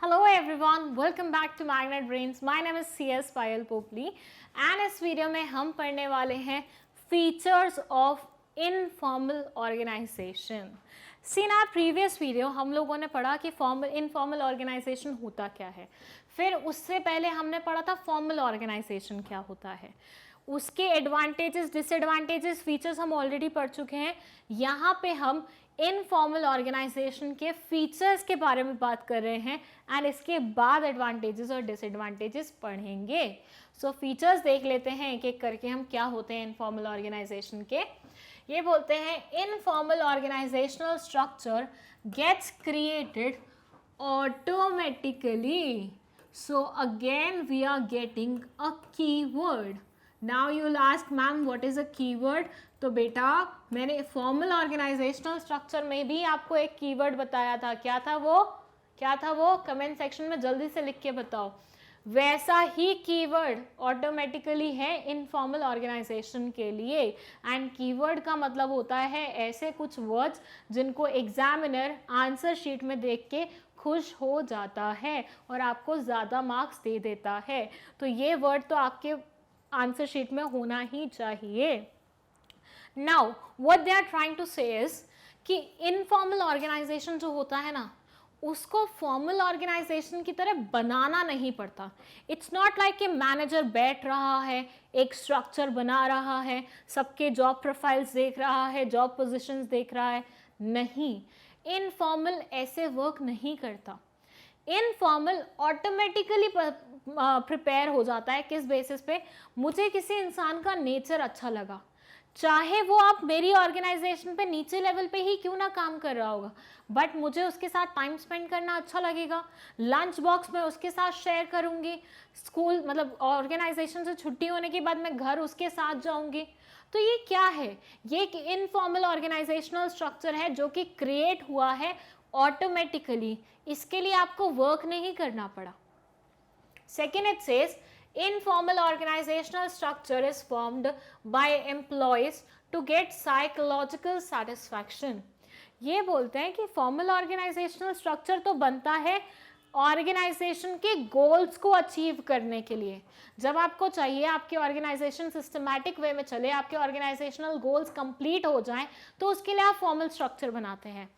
Hello everyone, welcome back to Magnet Brains. My name is CS Payal Popli and इस video में हम पढ़ने वाले हैं features of informal organisation. See in our previous video हम लोगों ने पढ़ा कि इनफॉर्मल ऑर्गेनाइजेशन होता क्या है. फिर उससे पहले हमने पढ़ा था फॉर्मल ऑर्गेनाइजेशन क्या होता है. उसके एडवांटेजेस, डिसएडवांटेजेस, फीचर्स हम ऑलरेडी पढ़ चुके हैं. यहाँ पे हम इनफॉर्मल ऑर्गेनाइजेशन के फीचर्स के बारे में बात कर रहे हैं एंड इसके बाद एडवांटेजेस और डिसएडवांटेजेस पढ़ेंगे. सो फीचर्स देख लेते हैं एक एक करके हम क्या होते हैं इनफॉर्मल ऑर्गेनाइजेशन के. ये बोलते हैं informal organisational structure gets created automatically. So again we are getting a keyword. Now you will ask ma'am what is a keyword. तो बेटा मैंने फॉर्मल ऑर्गेनाइजेशनल स्ट्रक्चर में भी आपको एक कीवर्ड बताया था. क्या था वो कमेंट सेक्शन में जल्दी से लिख के बताओ. वैसा ही कीवर्ड ऑटोमेटिकली है इनफॉर्मल ऑर्गेनाइजेशन के लिए. एंड कीवर्ड का मतलब होता है ऐसे कुछ वर्ड्स जिनको एग्जामिनर आंसर शीट में देख के खुश हो जाता है और आपको ज़्यादा मार्क्स दे देता है. तो ये वर्ड तो आपके आंसर शीट में होना ही चाहिए. Now what they are trying to say is कि इनफॉर्मल ऑर्गेनाइजेशन जो होता है ना उसको फॉर्मल ऑर्गेनाइजेशन की तरह बनाना नहीं पड़ता. इट्स नॉट लाइक कि मैनेजर बैठ रहा है, एक स्ट्रक्चर बना रहा है, सबके जॉब प्रोफाइल्स देख रहा है, जॉब पोजीशंस देख रहा है. नहीं, इनफॉर्मल ऐसे वर्क नहीं करता. इनफॉर्मल ऑटोमेटिकली प्रिपेयर हो जाता है. किस बेसिस पे? मुझे किसी इंसान का नेचर अच्छा लगा, चाहे वो आप मेरी ऑर्गेनाइजेशन पे नीचे लेवल पे ही क्यों ना काम कर रहा होगा, बट मुझे उसके साथ टाइम स्पेंड करना अच्छा लगेगा. लंच बॉक्स में उसके साथ शेयर करूंगी. स्कूल मतलब ऑर्गेनाइजेशन से छुट्टी होने के बाद मैं घर उसके साथ जाऊंगी. तो ये क्या है? ये एक इनफॉर्मल ऑर्गेनाइजेशनल स्ट्रक्चर है जो कि क्रिएट हुआ है ऑटोमेटिकली. इसके लिए आपको वर्क नहीं करना पड़ा. Second, it says informal organizational structure is formed by employees to get psychological satisfaction. ये बोलते हैं कि फॉर्मल ऑर्गेनाइजेशनल स्ट्रक्चर तो बनता है ऑर्गेनाइजेशन के गोल्स को अचीव करने के लिए. जब आपको चाहिए आपकी ऑर्गेनाइजेशन सिस्टमैटिक वे में चले, आपके ऑर्गेनाइजेशनल गोल्स कंप्लीट हो जाएं, तो उसके लिए आप फॉर्मल स्ट्रक्चर बनाते हैं.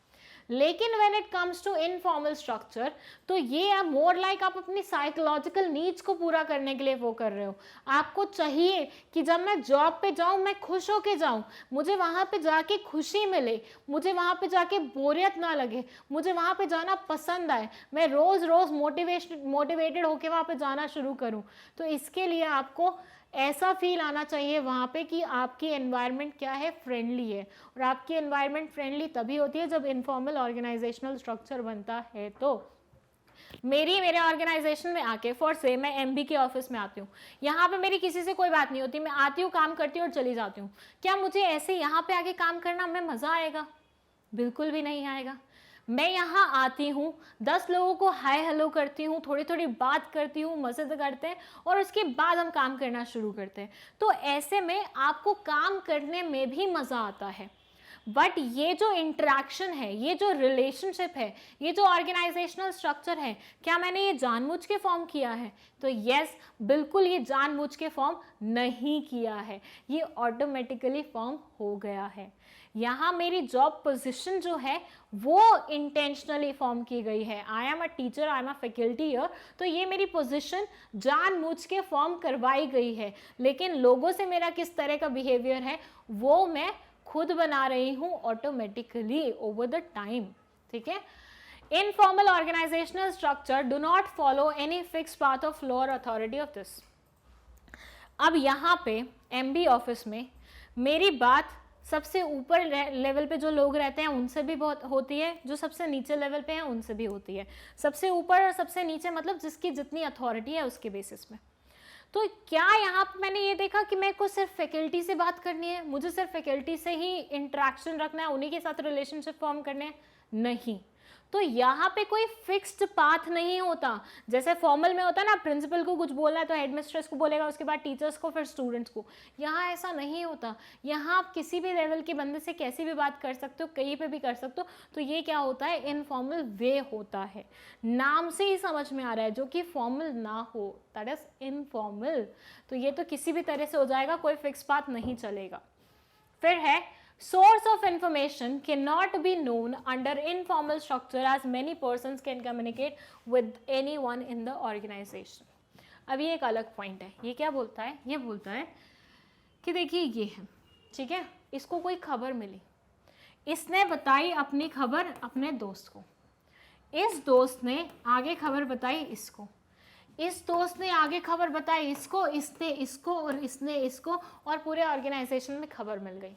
लेकिन when it comes to informal structure तो ये मोर लाइक आप अपनी साइकोलॉजिकल नीड्स को पूरा करने के लिए वो कर रहे हो. आपको चाहिए कि जब मैं जॉब पे जाऊं मैं खुश होके जाऊं, मुझे वहां पे जाके खुशी मिले, मुझे वहां पे जाके बोरियत ना लगे, मुझे वहां पे जाना पसंद आए, मैं रोज रोज मोटिवेटेड होके वहां पे जाना शुरू करूं. तो इसके लिए आपको ऐसा फील आना चाहिए वहाँ पे कि आपकी एनवायरनमेंट क्या है, फ्रेंडली है. और आपकी एनवायरनमेंट फ्रेंडली तभी होती है जब इनफॉर्मल ऑर्गेनाइजेशनल स्ट्रक्चर बनता है. तो मेरे ऑर्गेनाइजेशन में आके फॉर से मैं एमबी के ऑफिस में आती हूँ, यहाँ पे मेरी किसी से कोई बात नहीं होती, मैं आती हूँ, काम करती हूँ और चली जाती हूँ. क्या मुझे ऐसे यहाँ पे आके काम करना में मज़ा आएगा? बिल्कुल भी नहीं आएगा. मैं यहाँ आती हूँ, 10 लोगों को हाय हेलो करती हूँ, थोड़ी थोड़ी बात करती हूँ, मजे करते हैं और उसके बाद हम काम करना शुरू करते हैं. तो ऐसे में आपको काम करने में भी मज़ा आता है. बट ये जो इंटरेक्शन है, ये जो रिलेशनशिप है, ये जो ऑर्गेनाइजेशनल स्ट्रक्चर है, क्या मैंने ये जानबूझ के फॉर्म किया है? तो यस, बिल्कुल ये जानबूझ के फॉर्म नहीं किया है, ये ऑटोमेटिकली फॉर्म हो गया है. यहाँ मेरी जॉब पोजीशन जो है वो इंटेंशनली फॉर्म की गई है. I am a teacher, I am a faculty year. तो ये मेरी पोजीशन जानबूझ के फॉर्म करवाई गई है. लेकिन लोगों से मेरा किस तरह का बिहेवियर है वो मैं खुद बना रही हूँ ऑटोमेटिकली ओवर द टाइम. ठीक है. Informal organisational structure do not follow any fix path of law और अथॉरिटी ऑफ दिस. अब यहाँ पे एमबी ऑफिस में मेरी बात सबसे ऊपर लेवल पे जो लोग रहते हैं उनसे भी बहुत होती है, जो सबसे नीचे लेवल पे हैं उनसे भी होती है. सबसे ऊपर और सबसे नीचे मतलब जिसकी जितनी अथॉरिटी है उसके बेसिस में. तो क्या यहाँ पे मैंने ये देखा कि मेरे को सिर्फ फैकल्टी से बात करनी है, मुझे सिर्फ फैकल्टी से ही इंटरेक्शन रखना है, उन्हीं के साथ रिलेशनशिप फॉर्म करने हैं? नहीं. तो यहाँ पे कोई फिक्स्ड पाथ नहीं होता। जैसे फॉर्मल में होता है ना, प्रिंसिपल को कुछ बोलना है तो हेडमिस्ट्रेस को बोलेगा, उसके बाद टीचर्स को, फिर स्टूडेंट्स को। यहाँ ऐसा नहीं होता। यहाँ आप किसी भी लेवल के बंदे से कैसी भी बात कर सकते हो, कहीं पे भी कर सकते हो। तो ये क्या होता है, इनफॉर्मल वे होता है। नाम से ही समझ में आ रहा है, जो कि फॉर्मल ना हो, दैट इज इनफॉर्मल। तो ये तो किसी भी तरह से हो जाएगा, कोई फिक्स पाथ नहीं चलेगा। फिर है source of information cannot be known under informal structure as many persons can communicate with anyone in the organization। अब ये एक अलग पॉइंट है। ये क्या बोलता है, ये बोलता है कि देखिए ये है, ठीक है, इसको कोई खबर मिली, इसने बताई अपनी खबर अपने दोस्त को, इस दोस्त ने आगे खबर बताई इसको, इस दोस्त ने आगे खबर बताई इसको, इसने इसको और इसने इसको, और पूरे ऑर्गेनाइजेशन में खबर मिल गई।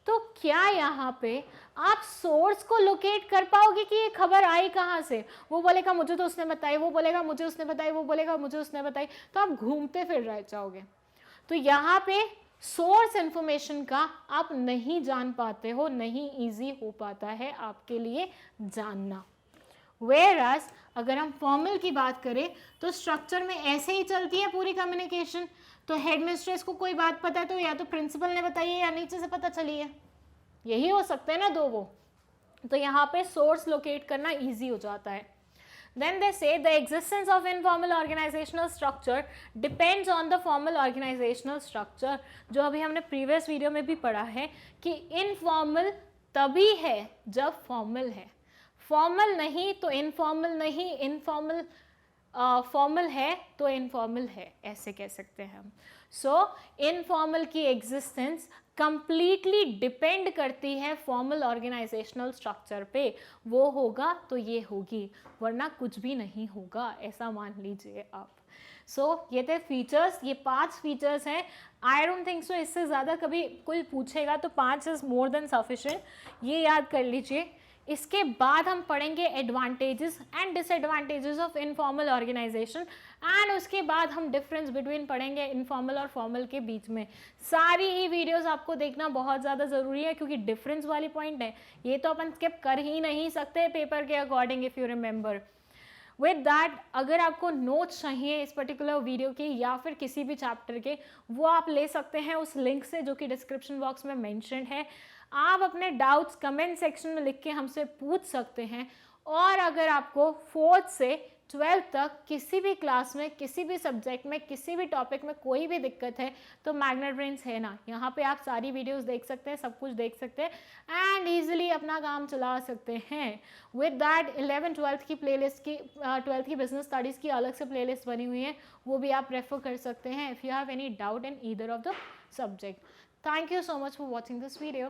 तो क्या यहाँ पे आप सोर्स को लोकेट कर पाओगे कि ये खबर आई कहाँ से? वो बोलेगा मुझे तो उसने बताई, वो बोलेगा मुझे उसने बताई, वो बोलेगा मुझे उसने बताई, तो आप घूमते फिर रह जाओगे। तो यहाँ पे सोर्स इंफॉर्मेशन का आप नहीं जान पाते हो, नहीं इजी हो पाता है आपके लिए जानना। Whereas अगर हम फॉर्मल की बात करें तो स्ट्रक्चर में ऐसे ही चलती है पूरी कम्युनिकेशन। तो हेडमिस्ट्रेस को कोई बात पता है तो या तो प्रिंसिपल ने बताई है या नीचे से पता चली है, यही हो सकते हैं ना दो वो। तो यहाँ पे सोर्स लोकेट करना इजी हो जाता है। Then they say the existence of informal organizational structure depends on the formal organizational structure। जो अभी हमने प्रीवियस वीडियो में भी पढ़ा है कि इनफॉर्मल तभी है जब फॉर्मल है, फॉर्मल नहीं तो इनफॉर्मल नहीं, इनफॉर्मल फॉर्मल है तो इनफॉर्मल है, ऐसे कह सकते हैं हम। सो इनफॉर्मल की एग्जिस्टेंस कंप्लीटली डिपेंड करती है फॉर्मल ऑर्गेनाइजेशनल स्ट्रक्चर पे। वो होगा तो ये होगी, वरना कुछ भी नहीं होगा, ऐसा मान लीजिए आप। सो ये थे फीचर्स, ये 5 फीचर्स हैं। आई डोंट थिंक सो इससे ज़्यादा कभी कोई पूछेगा तो 5 इज़ मोर देन सफिशिएंट, ये याद कर लीजिए। इसके बाद हम पढ़ेंगे advantages and disadvantages of informal organisation, and उसके बाद हम डिफरेंस बिटवीन पढ़ेंगे इनफॉर्मल और फॉर्मल के बीच में। सारी ही वीडियोस आपको देखना बहुत ज़्यादा ज़रूरी है, क्योंकि डिफरेंस वाली पॉइंट है, ये तो अपन स्किप कर ही नहीं सकते पेपर के according, if you remember. With that, अगर आपको नोट्स चाहिए इस पर्टिकुलर वीडियो के या फिर किसी भी चैप्टर के, वो आप ले सकते हैं उस लिंक से जो कि डिस्क्रिप्शन बॉक्स में मेंशन्ड है। आप अपने डाउट्स कमेंट सेक्शन में लिख के हमसे पूछ सकते हैं। और अगर आपको 4th से 12th तक किसी भी क्लास में, किसी भी सब्जेक्ट में, किसी भी टॉपिक में कोई भी दिक्कत है तो मैग्नेट ब्रेन्स है ना, यहाँ पे आप सारी वीडियोस देख सकते हैं, सब कुछ देख सकते हैं एंड ईजिली अपना काम चला सकते हैं। विद दैट 11th-12th की प्लेलिस्ट की 12th की बिजनेस स्टडीज़ की अलग से प्लेलिस्ट बनी हुई है, वो भी आप रेफर कर सकते हैं if you have any doubt in either of the subject. Thank you so much for watching this video.